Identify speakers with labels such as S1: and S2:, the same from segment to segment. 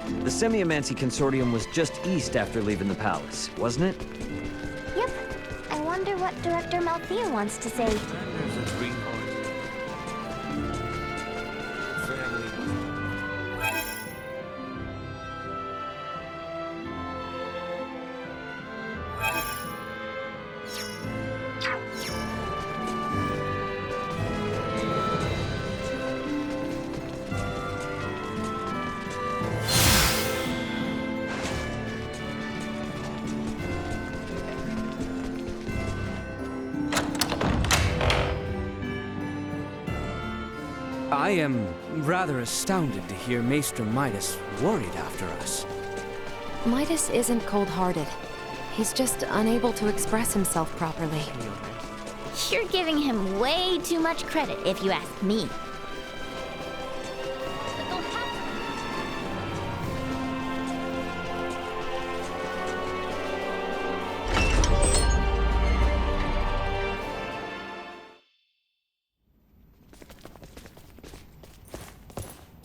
S1: The Semiomancy Consortium was just east after leaving the palace, wasn't it?
S2: Yep. I wonder what Director Malthea wants to say.
S3: I am rather astounded to hear Maester Midas worried after us.
S4: Midas isn't cold-hearted. He's just unable to express himself properly.
S2: You're giving him way too much credit, if you ask me.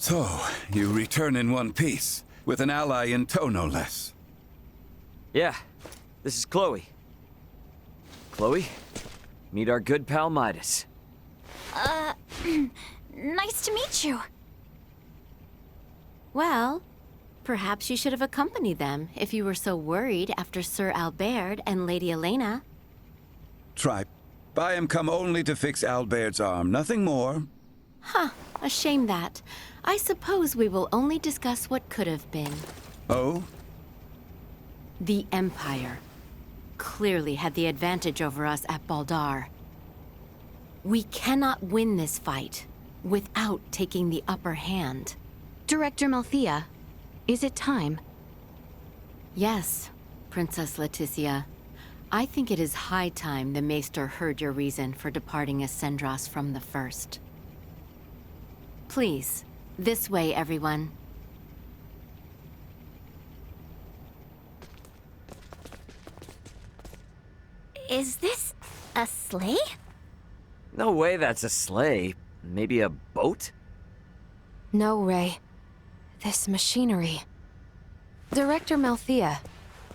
S5: So, you return in one piece, with an ally in tow no less.
S1: Yeah, this is Chloe. Chloe, meet our good pal Midas.
S2: Nice to meet you.
S4: Well, perhaps you should have accompanied them if you were so worried after Sir Albert and Lady Elena.
S5: Tripe, I am come only to fix Albert's arm, nothing more.
S4: Huh, a shame that. I suppose we will only discuss what could have been.
S5: Oh?
S4: The Empire clearly had the advantage over us at Baldar. We cannot win this fight without taking the upper hand.
S6: Director Malthea, is it time?
S4: Yes, Princess Leticia. I think it is high time the Maester heard your reason for departing Ascendros from the first. Please, this way, everyone.
S2: Is this a sleigh?
S1: No way that's a sleigh. Maybe a boat?
S4: No, Ray. This machinery. Director Malthea,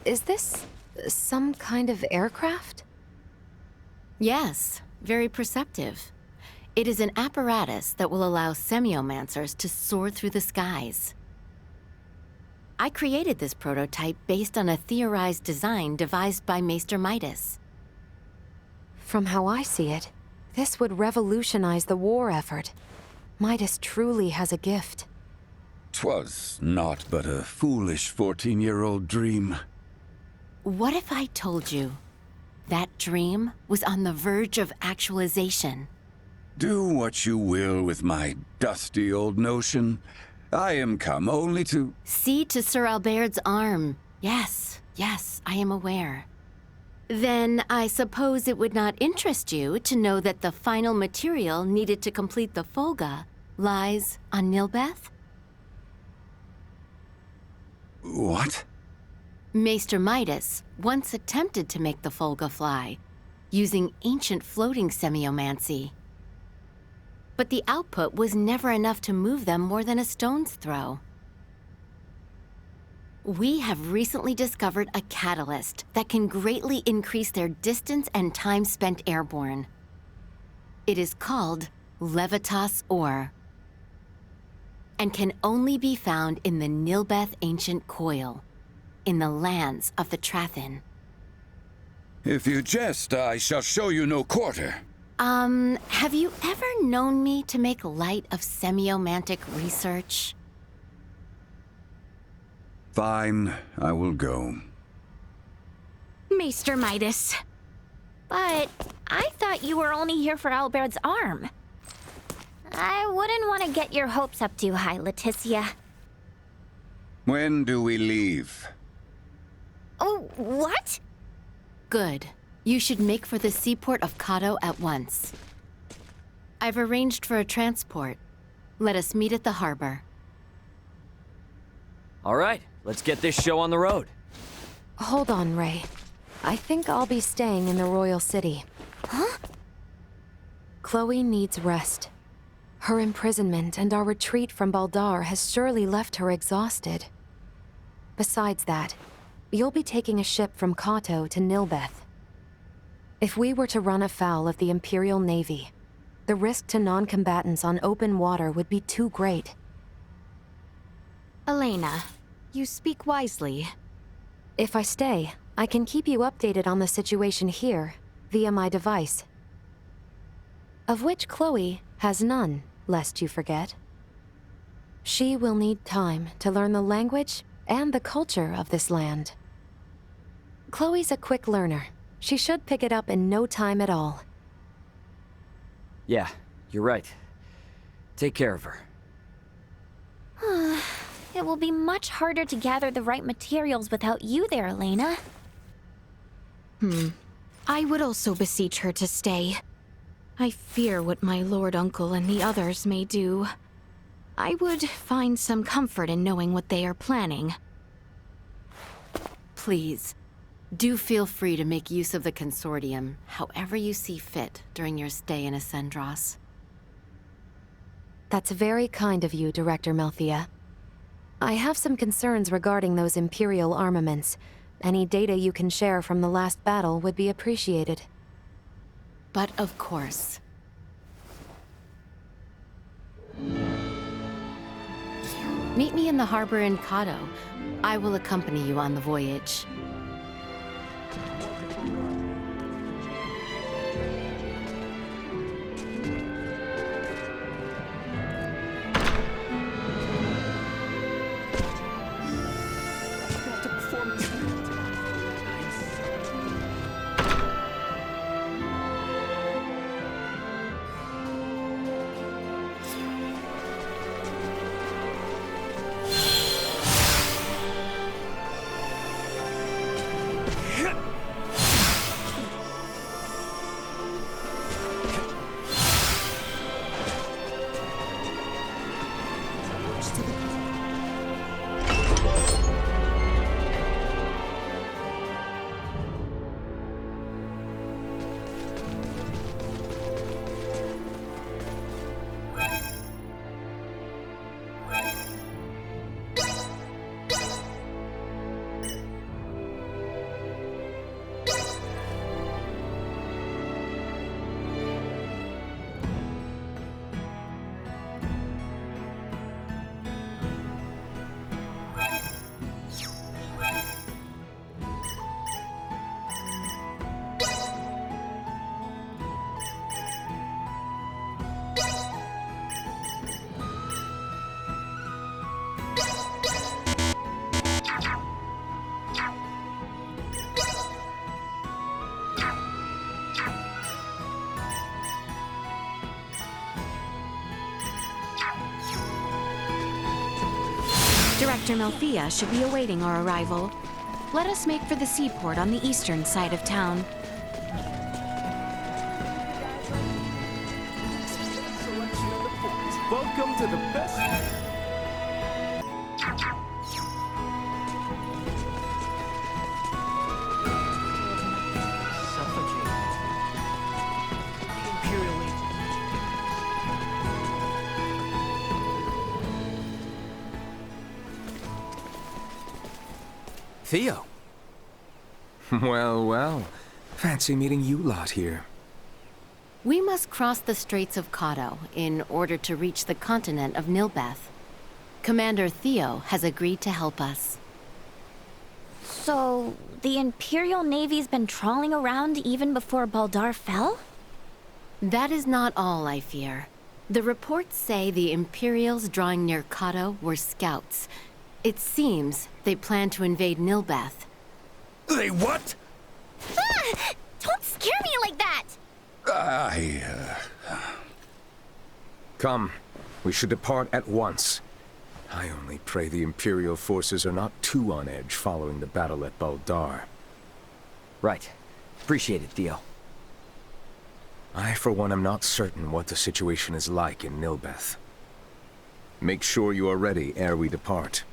S4: is this some kind of aircraft? Yes, very perceptive. It is an apparatus that will allow semiomancers to soar through the skies. I created this prototype based on a theorized design devised by Maester Midas. From how I see it, this would revolutionize the war effort. Midas truly has a gift.
S5: 'Twas naught but a foolish 14-year-old dream.
S4: What if I told you that dream was on the verge of actualization?
S5: Do what you will with my dusty old notion. I am come only to...
S4: See to Sir Albert's arm. Yes, I am aware. Then I suppose it would not interest you to know that the final material needed to complete the Folga lies on Nilbeth?
S5: What?
S4: Maester Midas once attempted to make the Folga fly, using ancient floating semiomancy. But the output was never enough to move them more than a stone's throw. We have recently discovered a catalyst that can greatly increase their distance and time spent airborne. It is called Levitas ore, and can only be found in the Nilbeth Ancient Coil, in the lands of the Trathin.
S5: If you jest, I shall show you no quarter.
S4: Have you ever known me to make light of semiomantic research?
S5: Fine, I will go.
S2: Maester Midas. But I thought you were only here for Albert's arm. I wouldn't want to get your hopes up too high, Leticia.
S5: When do we leave?
S2: Oh, what?
S4: Good. You should make for the seaport of Kato at once. I've arranged for a transport. Let us meet at the harbor.
S1: All right, let's get this show on the road.
S4: Hold on, Ray. I think I'll be staying in the Royal City.
S2: Huh?
S4: Chloe needs rest. Her imprisonment and our retreat from Baldar has surely left her exhausted. Besides that, you'll be taking a ship from Kato to Nilbeth. If we were to run afoul of the Imperial Navy, the risk to non-combatants on open water would be too great.
S6: Elena, you speak wisely.
S4: If I stay, I can keep you updated on the situation here via my device. Of which Chloe has none, lest you forget. She will need time to learn the language and the culture of this land. Chloe's a quick learner. She should pick it up in no time at all.
S1: Yeah, you're right. Take care of her.
S2: It will be much harder to gather the right materials without you there, Elena.
S6: I would also beseech her to stay. I fear what my lord uncle and the others may do. I would find some comfort in knowing what they are planning.
S7: Please, do feel free to make use of the Consortium however you see fit during your stay in Ascendros.
S4: That's very kind of you, Director Melthea. I have some concerns regarding those Imperial armaments. Any data you can share from the last battle would be appreciated.
S7: But of course. Meet me in the harbor in Kato. I will accompany you on the voyage.
S6: Director Melthea should be awaiting our arrival. Let us make for the seaport on the eastern side of town.
S8: Welcome to the best.
S3: Theo.
S8: Well, well. Fancy meeting you lot here.
S7: We must cross the Straits of Kato in order to reach the continent of Nilbeth. Commander Theo has agreed to help us.
S2: So, the Imperial Navy's been trawling around even before Baldar fell?
S7: That is not all, I fear. The reports say the Imperials drawing near Kato were scouts. It seems they plan to invade Nilbeth.
S5: They what?
S2: Ah! Don't scare me like that!
S8: Come, we should depart at once. I only pray the Imperial forces are not too on edge following the battle at Baldar.
S1: Right. Appreciate it, Theo.
S8: I, for one, am not certain what the situation is like in Nilbeth. Make sure you are ready ere we depart.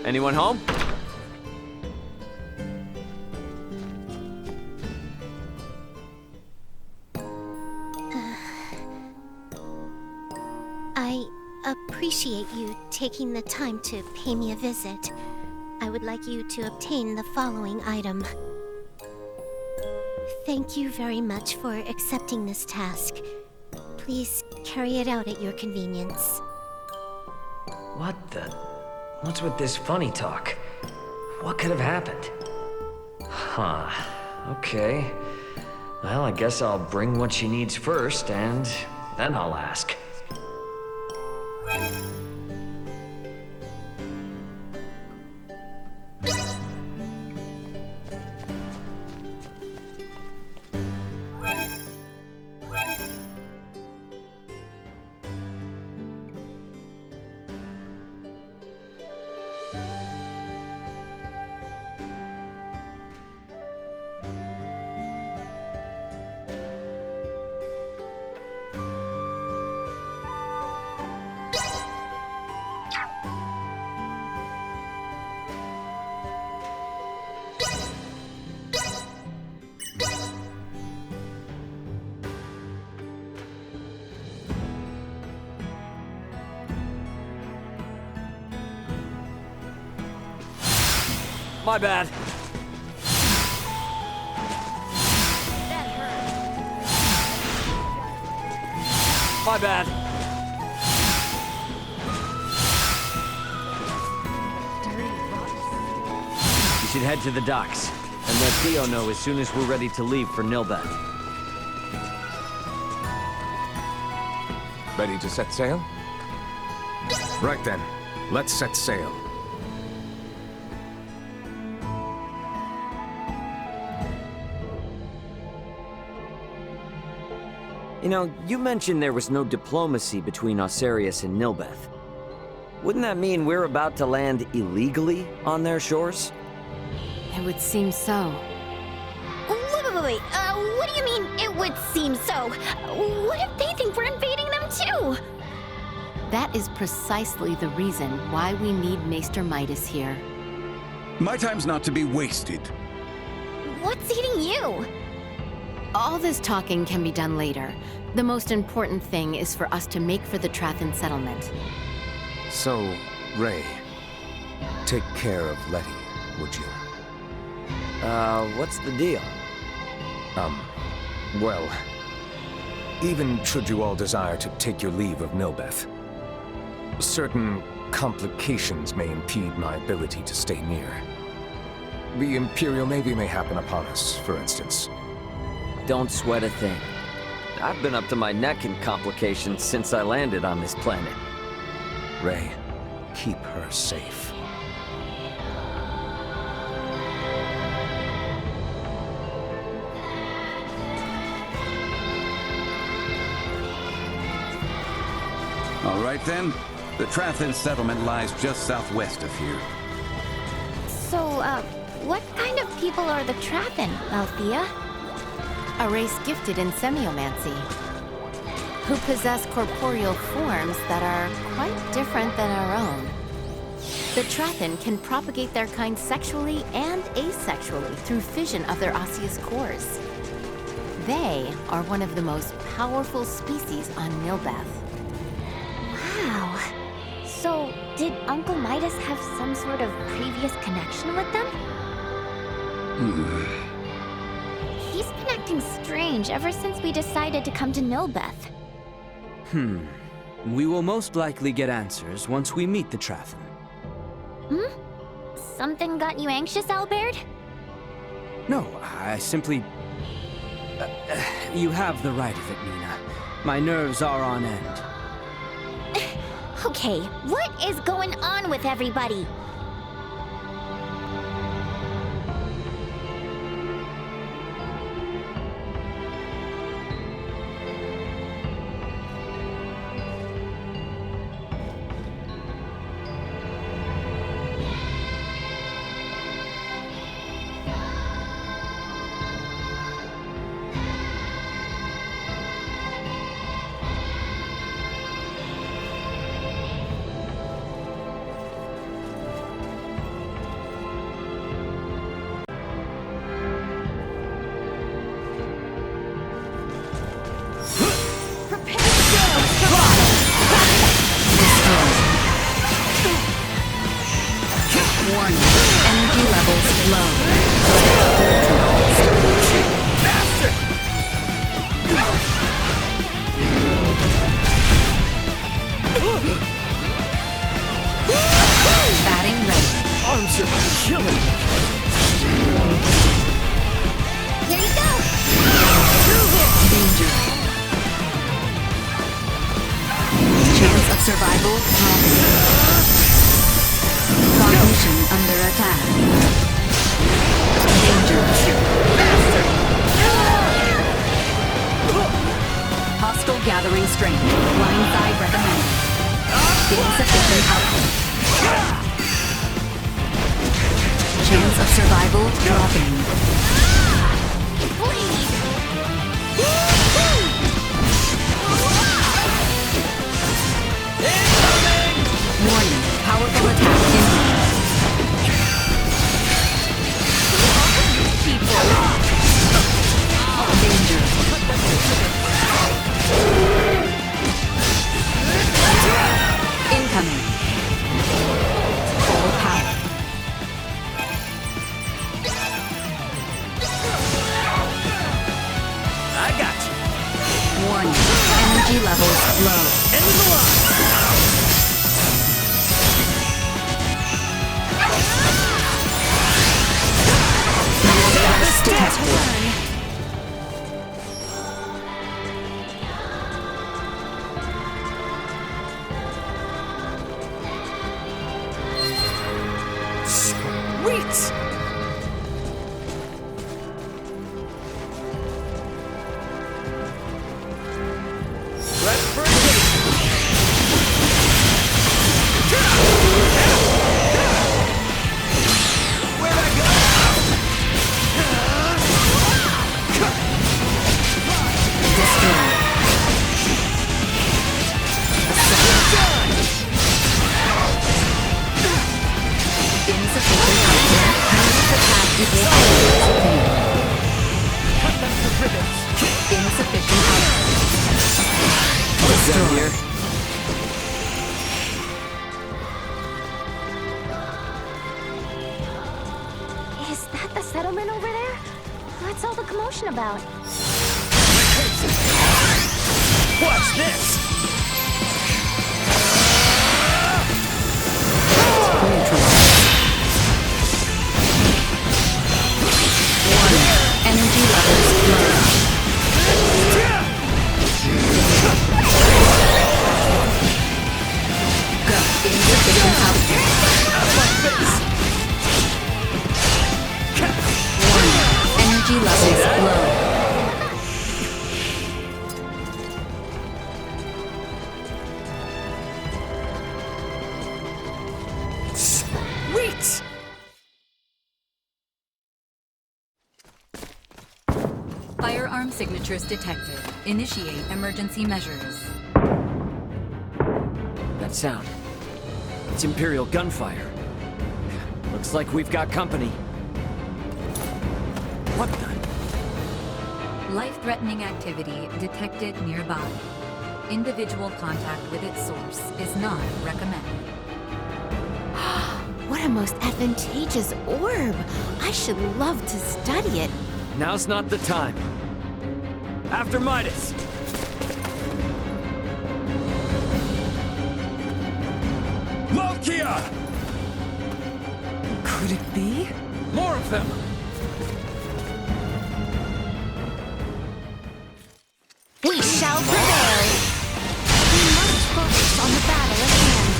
S1: Anyone home?
S9: I appreciate you taking the time to pay me a visit. I would like you to obtain the following item. Thank you very much for accepting this task. Please carry it out at your convenience.
S1: What the? What's with this funny talk? What could have happened? Huh. Okay. Well, I guess I'll bring what she needs first, and then I'll ask. My bad. My bad. You should head to the docks, and let Theo know as soon as we're ready to leave for Nilbeth.
S8: Ready to set sail? Right then, let's set sail.
S1: You know, you mentioned there was no diplomacy between Osarius and Nilbeth. Wouldn't that mean we're about to land illegally on their shores?
S7: It would seem so.
S2: Wait. What do you mean, it would seem so? What if they think we're invading them too?
S7: That is precisely the reason why we need Maester Midas here.
S5: My time's not to be wasted.
S2: What's eating you?
S7: All this talking can be done later. The most important thing is for us to make for the Trathan settlement.
S8: So, Ray, take care of Letty, would you?
S1: What's the deal?
S8: Well, even should you all desire to take your leave of Nilbeth, certain complications may impede my ability to stay near. The Imperial Navy may happen upon us, for instance.
S1: Don't sweat a thing. I've been up to my neck in complications since I landed on this planet.
S8: Ray, keep her safe.
S5: All right then. The Trathan settlement lies just southwest of here.
S2: So, what kind of people are the Trathan, Althea?
S7: A race gifted in semiomancy, who possess corporeal forms that are quite different than our own. The Trathan can propagate their kind sexually and asexually through fission of their osseous cores. They are one of the most powerful species on Nilbeth.
S2: Wow. So, did Uncle Midas have some sort of previous connection with them? He's been acting strange ever since we decided to come to Nilbeth.
S3: We will most likely get answers once we meet the Trathan.
S2: Something got you anxious, Albert?
S3: No, I simply... you have the right of it, Nina. My nerves are on end.
S2: Okay, what is going on with everybody?
S6: Energy levels low. Batting ready.
S3: Arms are killing me.
S2: Here you go!
S6: Danger. Chance of survival dropping. Cognition under attack. Danger. Hostile gathering strength. Blindside recommended. Insufficient output. Chance of survival dropping. Warning, powerful attack imminent. Danger. Incoming. Full power.
S3: I got you.
S6: Warning, energy levels low.
S3: End of the line.
S6: Status detected.
S3: Sweet! Let's bring Where'd I go?
S6: Destroyed. Insufficient output. Unit attack equals
S3: Cut them to ribbons.
S6: insufficient output.
S3: Down here.
S2: Is that the settlement over there? What's all the commotion about?
S3: Watch this!
S6: Energy levels low. Go. Insufficient output. Warning. Energy levels low.
S3: Sweet!
S10: Firearm signatures detected. Initiate emergency measures.
S3: That sound. It's Imperial gunfire. Looks like we've got company. What the?
S10: Life-threatening activity detected nearby. Individual contact with its source is not recommended.
S7: What a most advantageous orb! I should love to study it.
S3: Now's not the time. After Midas!
S5: Malkia!
S3: Could it be? More of them!
S2: We shall prevail! We must focus on the battle at hand.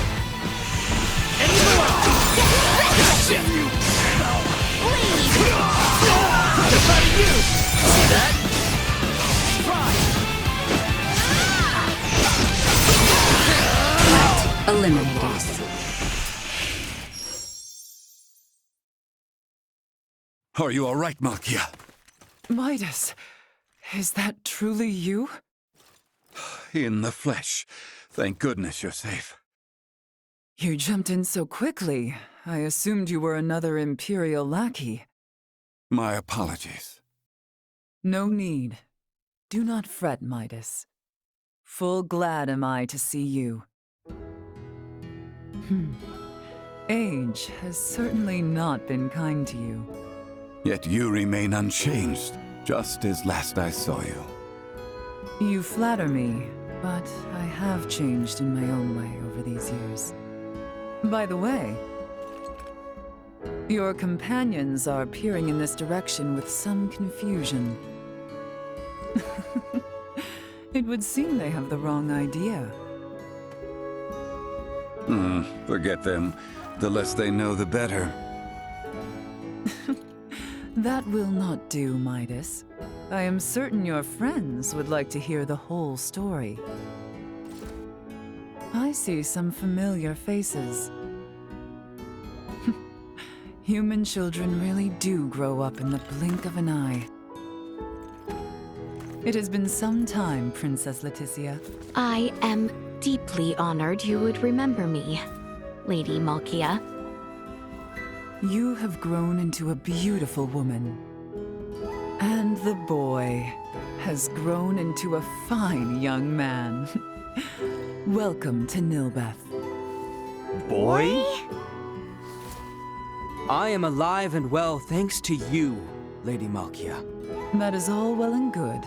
S3: Gotcha!
S2: Leave!
S3: What about you? See that?
S10: Threat eliminated.
S5: Are you all right, Malkia?
S11: Midas, is that truly you?
S5: In the flesh. Thank goodness you're safe.
S11: You jumped in so quickly. I assumed you were another Imperial lackey.
S5: My apologies.
S11: No need. Do not fret, Midas. Full glad am I to see you. Age has certainly not been kind to you.
S5: Yet you remain unchanged, just as last I saw you.
S11: You flatter me, but I have changed in my own way over these years. By the way, your companions are peering in this direction with some confusion. It would seem they have the wrong idea.
S5: Forget them. The less they know, the better.
S11: That will not do, Midas. I am certain your friends would like to hear the whole story. I see some familiar faces. Human children really do grow up in the blink of an eye. It has been some time, Princess Leticia.
S6: I am deeply honored you would remember me, Lady Malkia.
S11: You have grown into a beautiful woman. And the boy has grown into a fine young man. Welcome to Nilbeth.
S3: Boy? I am alive and well thanks to you, Lady Malkia.
S11: That is all well and good,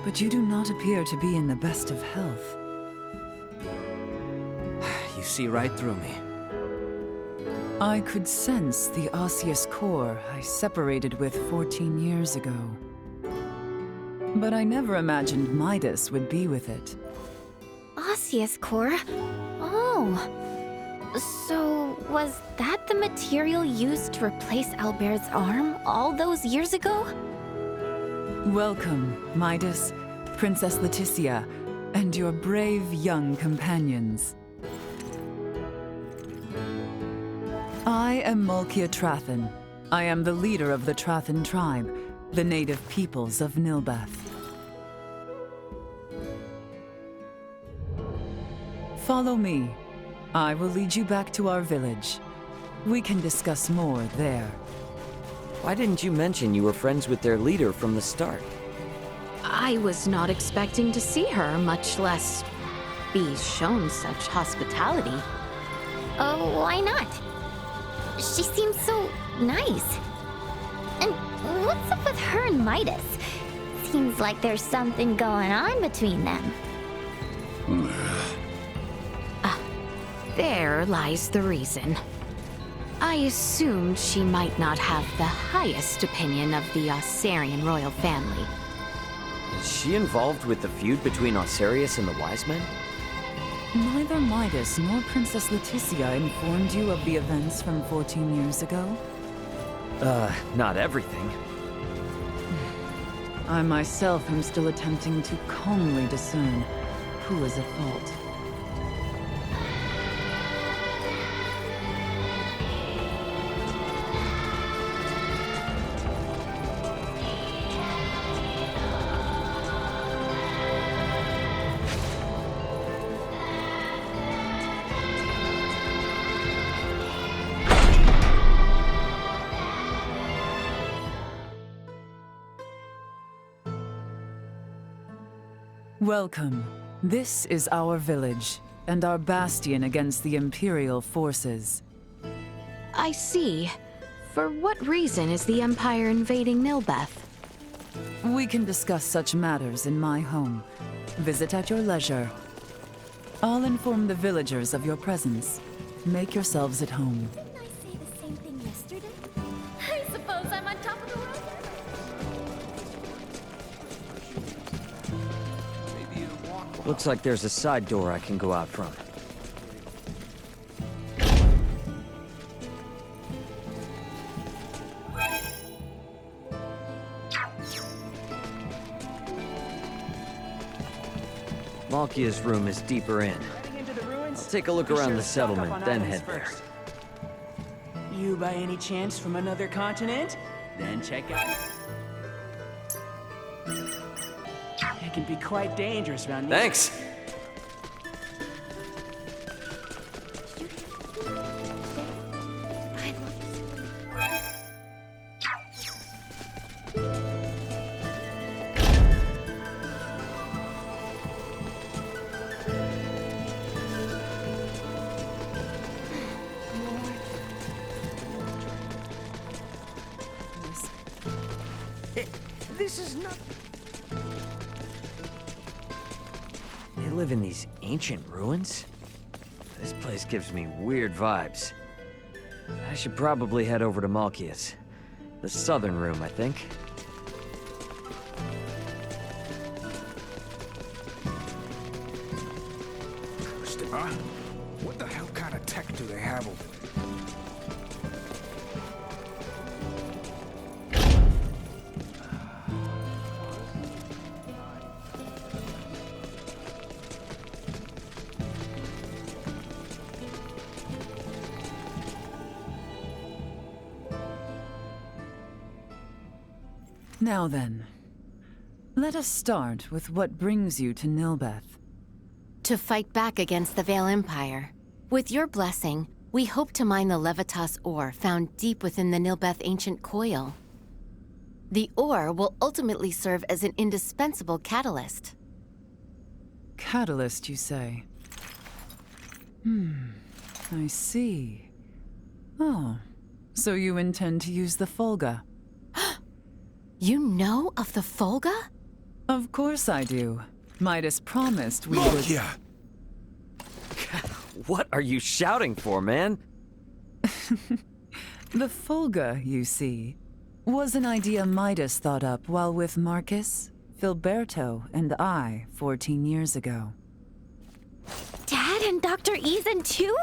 S11: but you do not appear to be in the best of health.
S3: You see right through me.
S11: I could sense the osseous core I separated with 14 years ago. But I never imagined Midas would be with it.
S2: Osseous core? Oh. So, was that the material used to replace Albert's arm all those years ago?
S11: Welcome, Midas, Princess Leticia, and your brave young companions. I am Malkia Trathen. I am the leader of the Trathen tribe, the native peoples of Nilbeth. Follow me. I will lead you back to our village. We can discuss more there.
S1: Why didn't you mention you were friends with their leader from the start?
S6: I was not expecting to see her, much less be shown such hospitality.
S2: Oh, why not? She seems so nice. And what's up with her and Midas? Seems like there's something going on between them.
S6: There lies the reason. I assumed she might not have the highest opinion of the Ossarian royal family.
S1: Is she involved with the feud between Osarius and the Wise Men?
S11: Neither Midas nor Princess Leticia informed you of the events from 14 years ago?
S1: Not everything.
S11: I myself am still attempting to calmly discern who is at fault. Welcome. This is our village, and our bastion against the Imperial forces.
S6: I see. For what reason is the Empire invading Nilbeth?
S11: We can discuss such matters in my home. Visit at your leisure. I'll inform the villagers of your presence. Make yourselves at home.
S9: Didn't I say the same thing yesterday? I suppose I'm on top of the world.
S1: Looks like there's a side door I can go out from. Malkia's room is deeper in. I'll take a look around the settlement, then head there.
S12: You by any chance from another continent? Then check out. It can be quite dangerous around here.
S1: Thanks!
S13: This is not...
S1: They live in these ancient ruins? This place gives me weird vibes. I should probably head over to Malkia's. The southern room, I think.
S13: Huh? What the hell kind of tech do they have over there?
S11: Now then, let us start with what brings you to Nilbeth.
S7: To fight back against the Vale Empire. With your blessing, we hope to mine the Levitas ore found deep within the Nilbeth ancient coil. The ore will ultimately serve as an indispensable catalyst.
S11: Catalyst, you say? I see. Oh, so you intend to use the Folga?
S7: You know of the Folga?
S11: Of course I do. Midas promised we would...
S5: Yeah.
S1: What are you shouting for, man?
S11: The Folga, you see, was an idea Midas thought up while with Marcus, Filberto, and I 14 years ago.
S2: Dad and Dr. Eason too?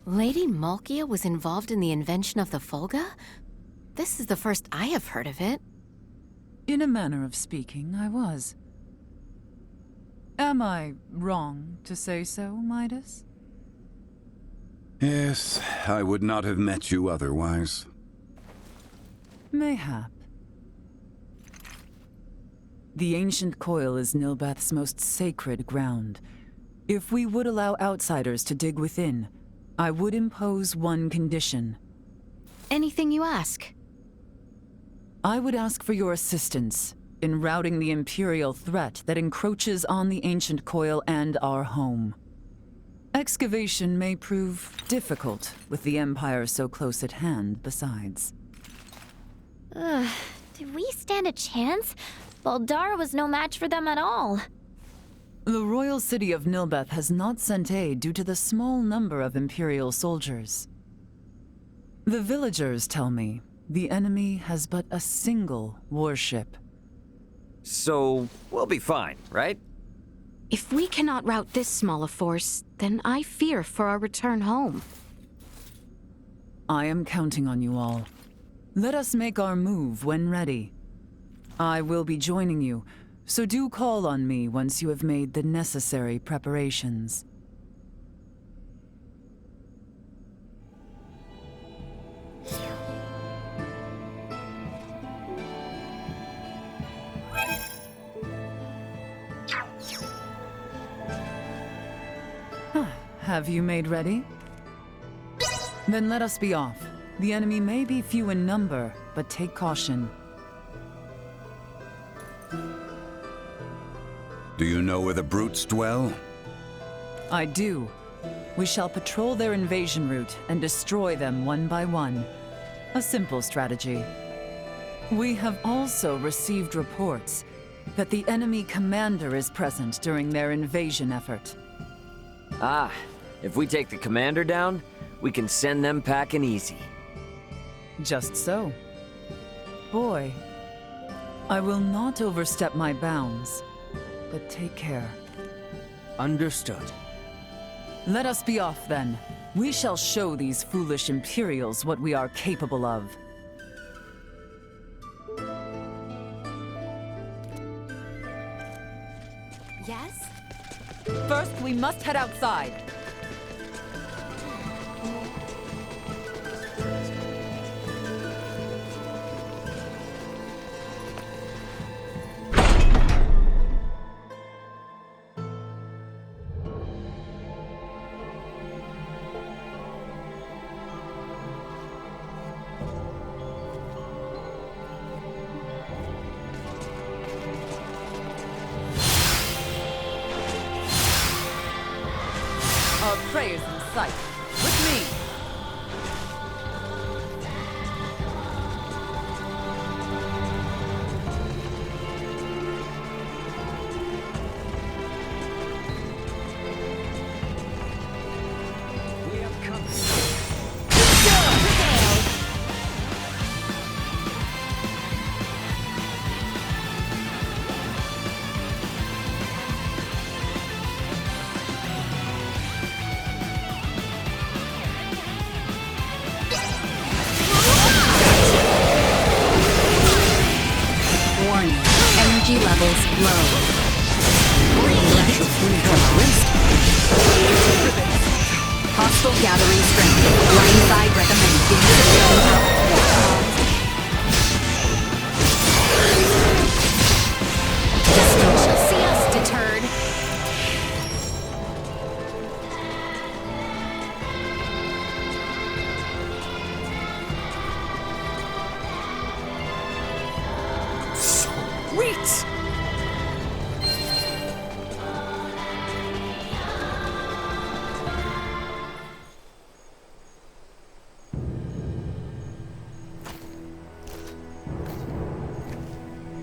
S7: Lady Malkia was involved in the invention of the Folga? This is the first I have heard of it.
S11: In a manner of speaking, I was. Am I wrong to say so, Midas?
S5: Yes, I would not have met you otherwise.
S11: Mayhap. The ancient coil is Nilbeth's most sacred ground. If we would allow outsiders to dig within, I would impose one condition.
S6: Anything you ask?
S11: I would ask for your assistance in routing the Imperial threat that encroaches on the ancient coil and our home. Excavation may prove difficult with the Empire so close at hand, besides.
S2: Did we stand a chance? Baldar was no match for them at all.
S11: The royal city of Nilbeth has not sent aid due to the small number of Imperial soldiers. The villagers tell me the enemy has but a single warship.
S1: So, we'll be fine, right?
S6: If we cannot rout this small a force, then I fear for our return home.
S11: I am counting on you all. Let us make our move when ready. I will be joining you, so do call on me once you have made the necessary preparations. Have you made ready? Then let us be off. The enemy may be few in number, but take caution.
S5: Do you know where the brutes dwell?
S11: I do. We shall patrol their invasion route and destroy them one by one. A simple strategy. We have also received reports that the enemy commander is present during their invasion effort.
S1: Ah, if we take the commander down, we can send them packing easy.
S11: Just so. Boy, I will not overstep my bounds, but take care.
S3: Understood.
S11: Let us be off then. We shall show these foolish Imperials what we are capable of.
S7: Yes?
S11: First, we must head outside. Our prey is in sight. With me!
S10: levels low. Hostile gathering strength. Blindside recommended.
S7: She'll see us, deterred.
S11: Wait!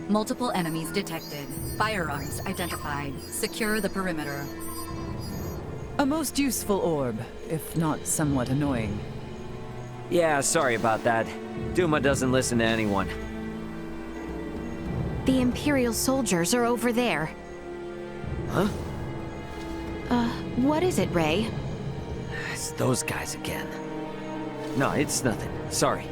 S10: Multiple enemies detected. Firearms identified. Secure the perimeter.
S11: A most useful orb, if not somewhat annoying.
S1: Yeah, sorry about that. Duma doesn't listen to anyone.
S6: The Imperial soldiers are over there.
S1: Huh?
S6: What is it, Ray?
S1: It's those guys again. No, it's nothing. Sorry.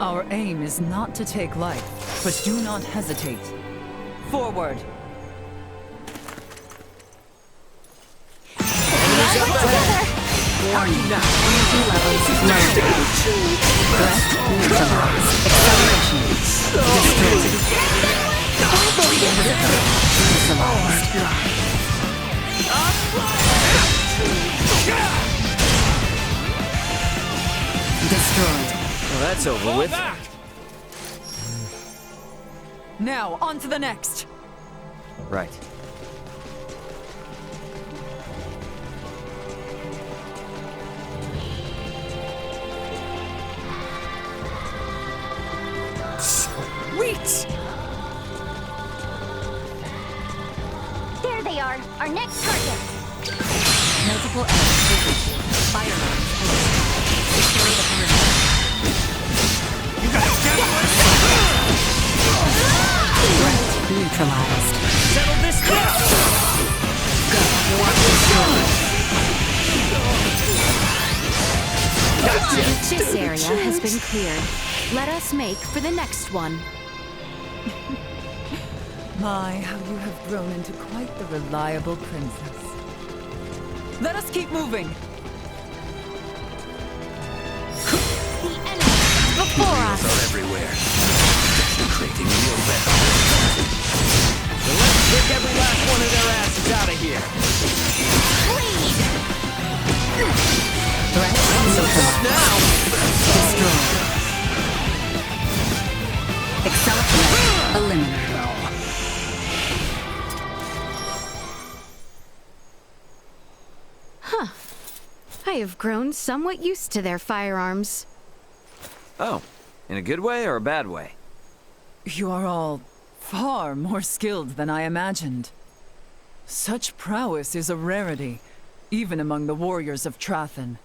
S11: Our aim is not to take life, but do not hesitate. Forward!
S10: Warning. Energy levels low. Threat neutralized. Acceleration. Destroyed. Neutralized. Destroyed.
S1: Well, that's over with.
S11: Now, on to the next!
S1: Right.
S11: Wait!
S2: There they are, our next target.
S10: Multiple enemies detected. Firearms identified. Secure the perimeter.
S13: You gotta get
S10: Threat neutralized.
S13: settle this down!
S6: This area has been cleared. Let us make for the next one.
S11: My, how you have grown into quite the reliable princess. Let us keep moving!
S6: The enemy before us!
S5: Are everywhere. Creating real better.
S12: So let's kick every last one of their asses out of here.
S10: Threat neutralized.
S12: Now!
S10: Destroyed. Accelerate. Eliminated.
S6: I have grown somewhat used to their firearms.
S1: Oh, in a good way or a bad way?
S11: You are all far more skilled than I imagined. Such prowess is a rarity, even among the warriors of Trathen.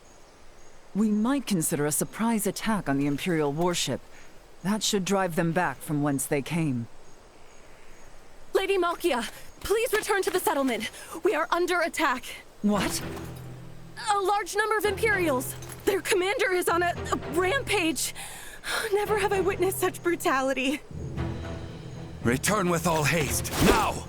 S11: We might consider a surprise attack on the Imperial warship. That should drive them back from whence they came.
S14: Lady Malkia, please return to the settlement. We are under attack.
S11: What?
S14: A large number of Imperials. Their commander is on a rampage. Never have I witnessed such brutality.
S5: Return with all haste, now!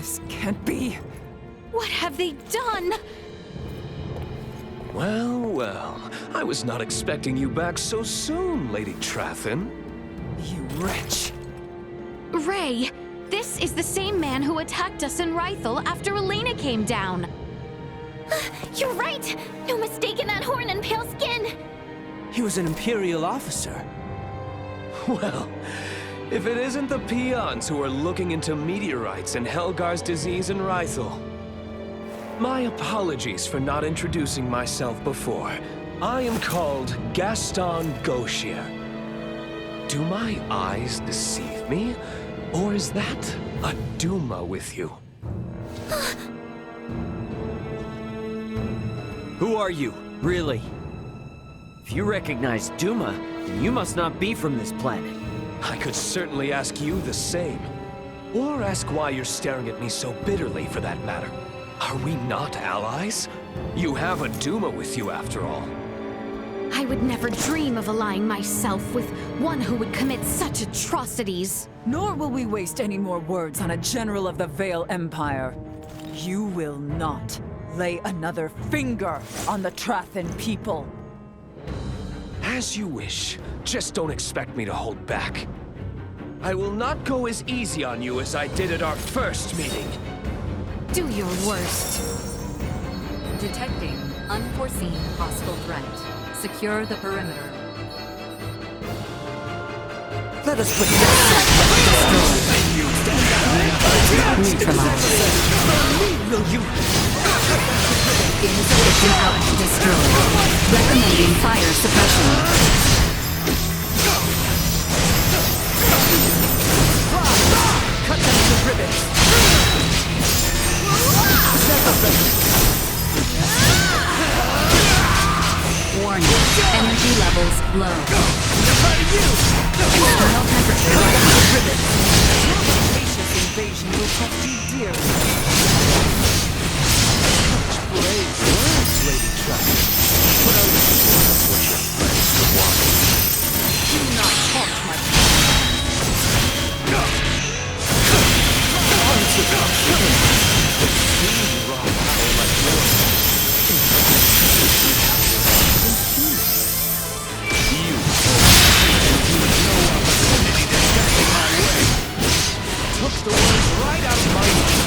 S11: This can't be.
S6: What have they done?
S15: Well, well. I was not expecting you back so soon, Lady Trathin.
S11: You wretch.
S6: Ray, this is the same man who attacked us in Rythel after Elena came down.
S2: You're right! No mistaking that horn and pale skin!
S3: He was an Imperial officer.
S15: Well, if it isn't the peons who are looking into meteorites and Helgar's disease in Rythel. My apologies for not introducing myself before. I am called Gaston Gauchier. Do my eyes deceive me? Or is that a Duma with you?
S1: Who are you, really? If you recognize Duma, then you must not be from this planet.
S15: I could certainly ask you the same. Or ask why you're staring at me so bitterly, for that matter. Are we not allies? You have a Duma with you, after all.
S6: I would never dream of allying myself with one who would commit such atrocities.
S11: Nor will we waste any more words on a general of the Vale Empire. You will not lay another finger on the Trathin people.
S15: As you wish. Just don't expect me to hold back. I will not go as easy on you as I did at our first meeting.
S6: Do your worst.
S10: Detecting unforeseen hostile threat. Secure the perimeter.
S11: Let us put
S10: Neutralize.
S11: Will you?
S10: Insufficient output destroyed. Recommending fire suppression.
S11: Cut them to ribbons.
S10: Warning. Energy levels low. External temperature rising.
S11: Spacious invasion will cost you dearly.
S15: Brave words, Lady Trathin. But I was sure that's what your friends would want.
S11: Do not taunt my
S15: Took the words right out of my mouth.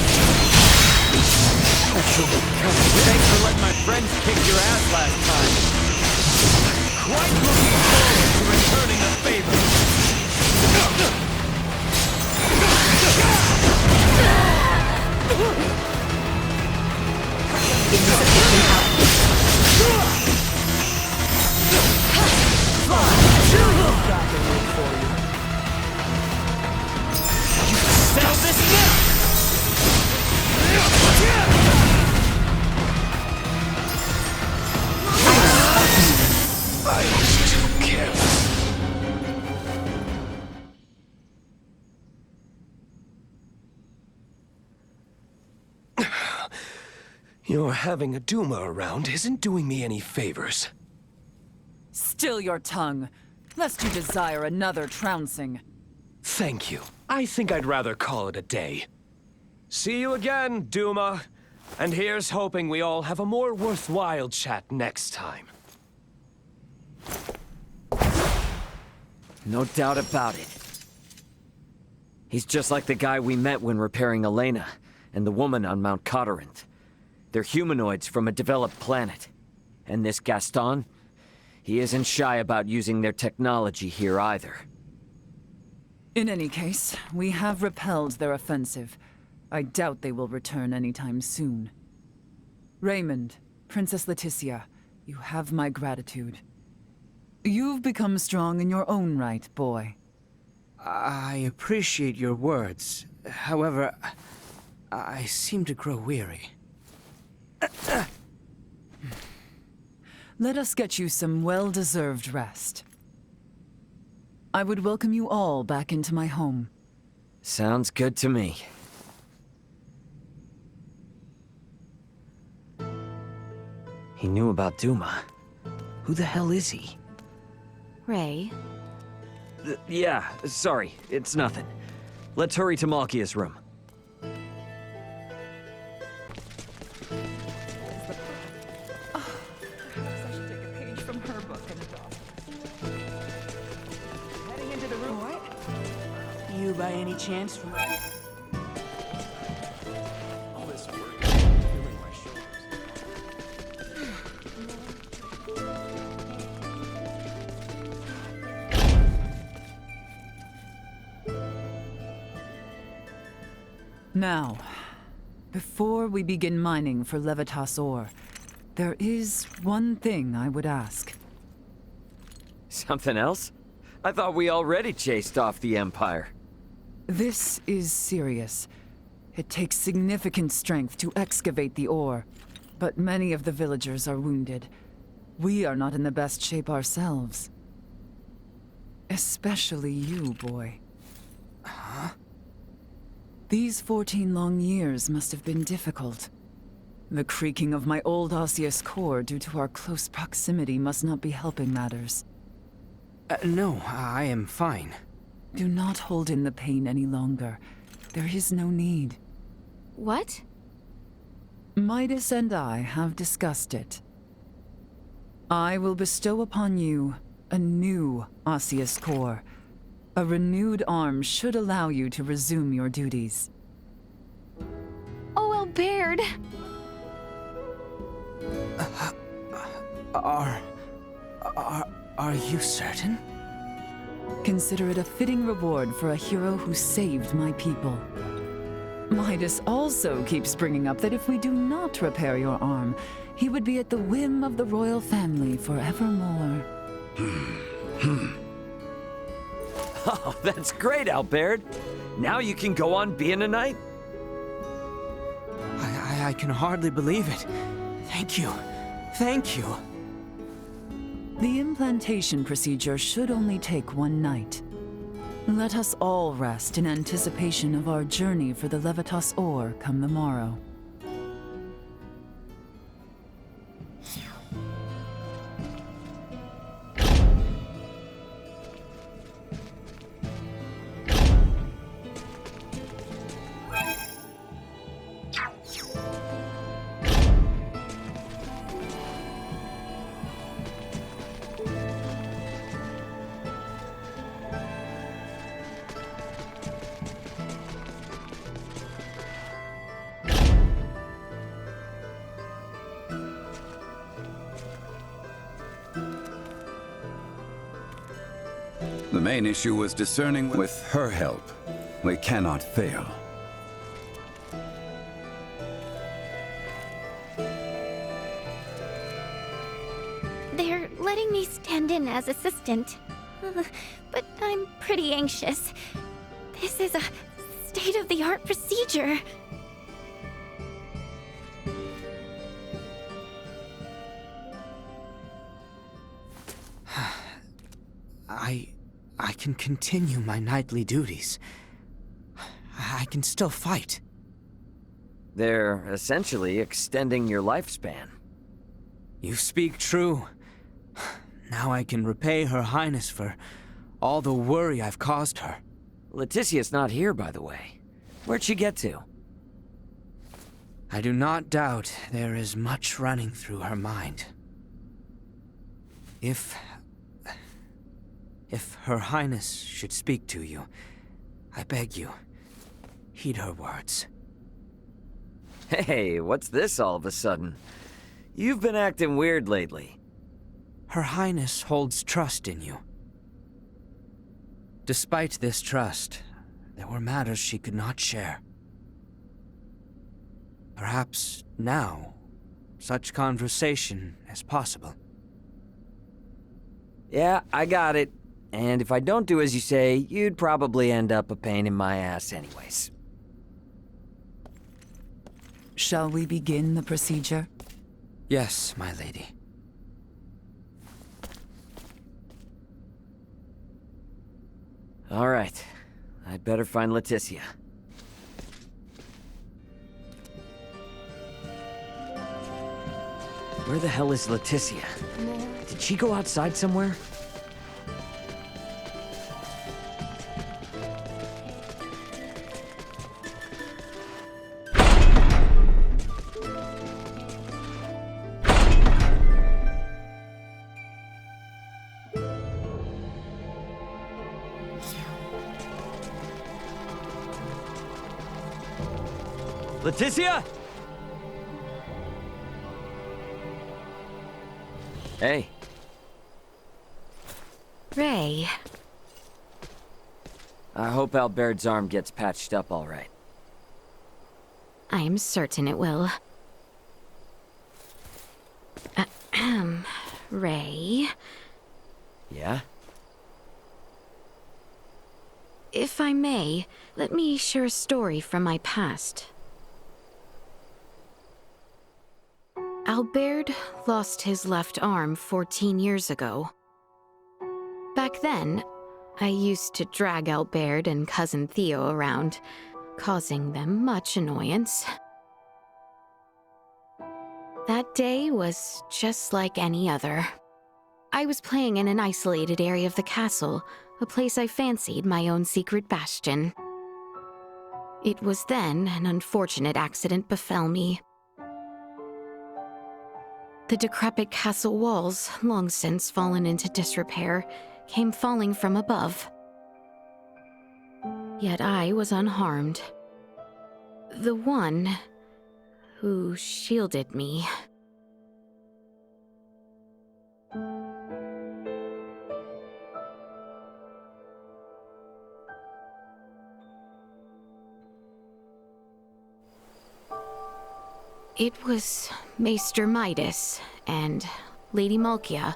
S1: Thanks for letting my friends kick your ass last time.
S15: Quite looking forward to returning the favor.
S10: Insufficient output.
S1: Settle this now!
S15: I was too careless. Your having a Duma around isn't doing me any favors.
S11: Still your tongue, lest you desire another trouncing.
S15: Thank you. I think I'd rather call it a day. See you again, Duma. And here's hoping we all have a more worthwhile chat next time.
S1: No doubt about it. He's just like the guy we met when repairing Elena, and the woman on Mount Cotarant. They're humanoids from a developed planet. And this Gaston? He isn't shy about using their technology here either.
S11: In any case, we have repelled their offensive. I doubt they will return anytime soon. Raymond, Princess Leticia, you have my gratitude. You've become strong in your own right, boy.
S3: I appreciate your words. However, I seem to grow weary.
S11: Let us get you some well-deserved rest. I would welcome you all back into my home.
S1: Sounds good to me. He knew about Duma. Who the hell is he?
S6: Ray?
S1: Yeah, sorry, it's nothing. Let's hurry to Malkia's room.
S12: any chance from...
S13: All this work, feeling my shoulders.
S11: Now, before we begin mining for Levitas ore, there is one thing I would ask.
S1: Something else? I thought we already chased off the Empire.
S11: This is serious. It takes significant strength to excavate the ore, but many of the villagers are wounded. We are not in the best shape ourselves. Especially you, boy.
S3: Huh?
S11: These 14 long years must have been difficult. The creaking of my old osseous core due to our close proximity must not be helping matters.
S3: No, I am fine.
S11: Do not hold in the pain any longer. There is no need.
S6: What?
S11: Midas and I have discussed it. I will bestow upon you a new osseous core. A renewed arm should allow you to resume your duties.
S6: Oh, Albert!
S3: Are you certain?
S11: Consider it a fitting reward for a hero who saved my people. Midas also keeps bringing up that if we do not repair your arm, he would be at the whim of the royal family forevermore.
S1: Oh, that's great, Albert. Now you can go on being a knight.
S3: I can hardly believe it. Thank you. Thank you.
S11: The implantation procedure should only take one night. Let us all rest in anticipation of our journey for the Levitas ore come the morrow.
S5: The main issue was discerning with her help. We cannot fail.
S2: They're letting me stand in as assistant. But I'm pretty anxious. This is a state-of-the-art procedure.
S3: I can continue my knightly duties. I can still fight.
S1: They're essentially extending your lifespan.
S3: You speak true. Now I can repay Her Highness for all the worry I've caused her.
S1: Leticia's not here, by the way. Where'd she get to?
S3: I do not doubt there is much running through her mind. If Her Highness should speak to you, I beg you, heed her words.
S1: Hey, what's this all of a sudden? You've been acting weird lately.
S3: Her Highness holds trust in you. Despite this trust, there were matters she could not share. Perhaps now, such conversation is possible.
S1: Yeah, I got it. And if I don't do as you say, you'd probably end up a pain in my ass anyways.
S11: Shall we begin the procedure?
S3: Yes, my lady.
S1: All right. I'd better find Leticia. Where the hell is Leticia? Did she go outside somewhere? Leticia? Hey.
S6: Ray.
S1: I hope Albert's arm gets patched up all right.
S6: I'm certain it will. Ray.
S1: Yeah?
S6: If I may, let me share a story from my past. Albert lost his left arm 14 years ago. Back then, I used to drag Albert and Cousin Theo around, causing them much annoyance. That day was just like any other. I was playing in an isolated area of the castle, a place I fancied my own secret bastion. It was then an unfortunate accident befell me. The decrepit castle walls, long since fallen into disrepair, came falling from above. Yet I was unharmed. The one who shielded me. It was Maester Midas and Lady Malkia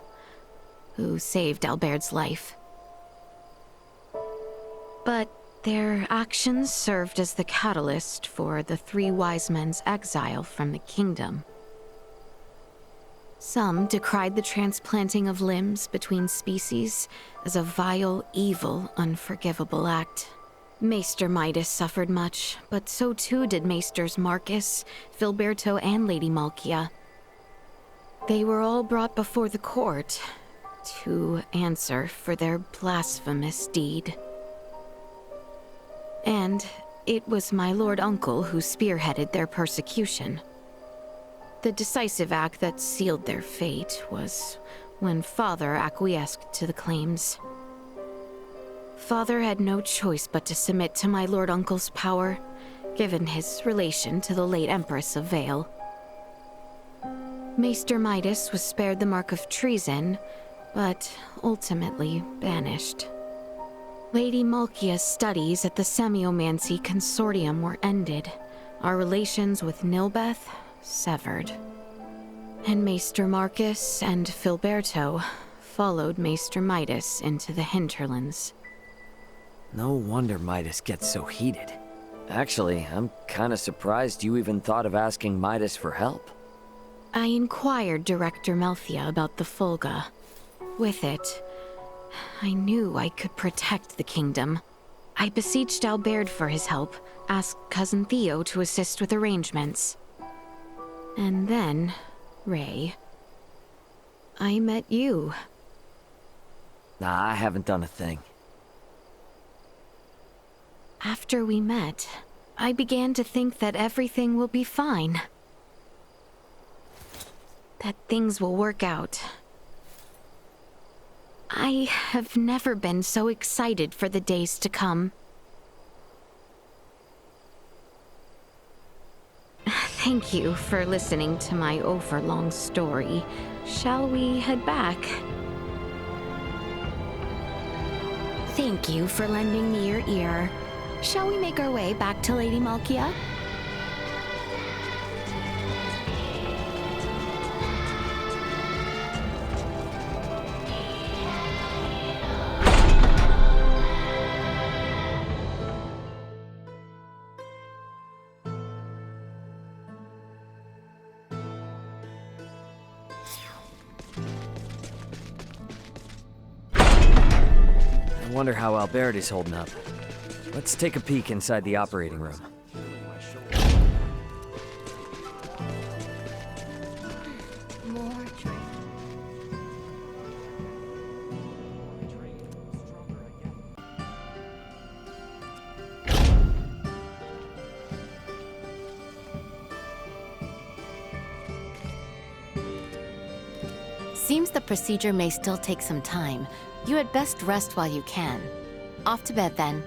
S6: who saved Albert's life. But their actions served as the catalyst for the three wise men's exile from the kingdom. Some decried the transplanting of limbs between species as a vile, evil, unforgivable act. Maester Midas suffered much, but so too did Maesters Marcus, Filberto, and Lady Malkia. They were all brought before the court to answer for their blasphemous deed. And it was my Lord Uncle who spearheaded their persecution. The decisive act that sealed their fate was when Father acquiesced to the claims. Father had no choice but to submit to my Lord Uncle's power, given his relation to the late Empress of Vale. Maester Midas was spared the mark of treason, but ultimately banished. Lady Malkia's studies at the Semiomancy Consortium were ended, our relations with Nilbeth severed. And Maester Marcus and Filberto followed Maester Midas into the hinterlands.
S1: No wonder Midas gets so heated. Actually, I'm kinda surprised you even thought of asking Midas for help.
S6: I inquired Director Melthia about the Fulga. With it, I knew I could protect the kingdom. I beseeched Albert for his help, asked Cousin Theo to assist with arrangements. And then, Ray, I met you.
S1: Nah, I haven't done a thing.
S6: After we met, I began to think that everything will be fine. That things will work out. I have never been so excited for the days to come. Thank you for listening to my overlong story. Shall we head back? Thank you for lending me your ear. Shall we make our way back to Lady Malkia?
S1: I wonder how Albert is holding up. Let's take a peek inside the operating room.
S7: Seems the procedure may still take some time. You had best rest while you can. Off to bed, then.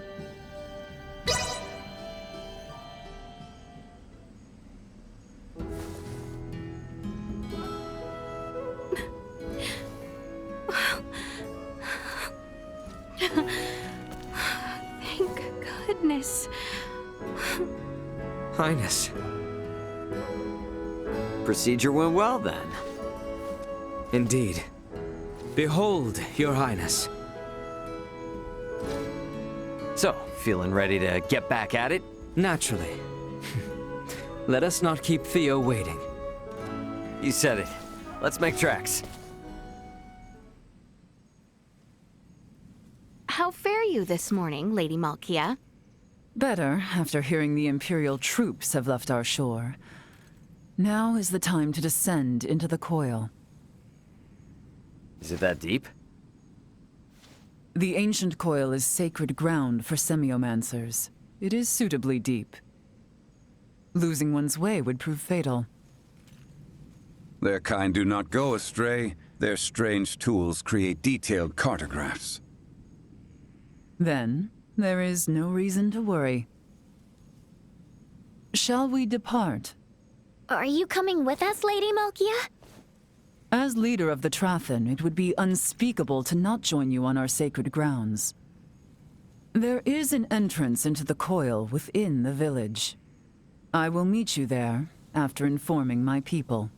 S16: Highness. Procedure went well, then.
S3: Indeed. Behold, Your Highness.
S16: So, feeling ready to get back at it?
S3: Naturally. Let us not keep Theo waiting.
S16: You said it. Let's make tracks.
S6: How fare you this morning, Lady Malkia?
S11: Better, after hearing the Imperial troops have left our shore. Now is the time to descend into the coil.
S16: Is it that deep?
S11: The ancient coil is sacred ground for semiomancers. It is suitably deep. Losing one's way would prove fatal.
S5: Their kind do not go astray. Their strange tools create detailed cartographs.
S11: Then, there is no reason to worry. Shall we depart?
S2: Are you coming with us, Lady Malkia?
S11: As leader of the Trathen, it would be unspeakable to not join you on our sacred grounds. There is an entrance into the coil within the village. I will meet you there after informing my people.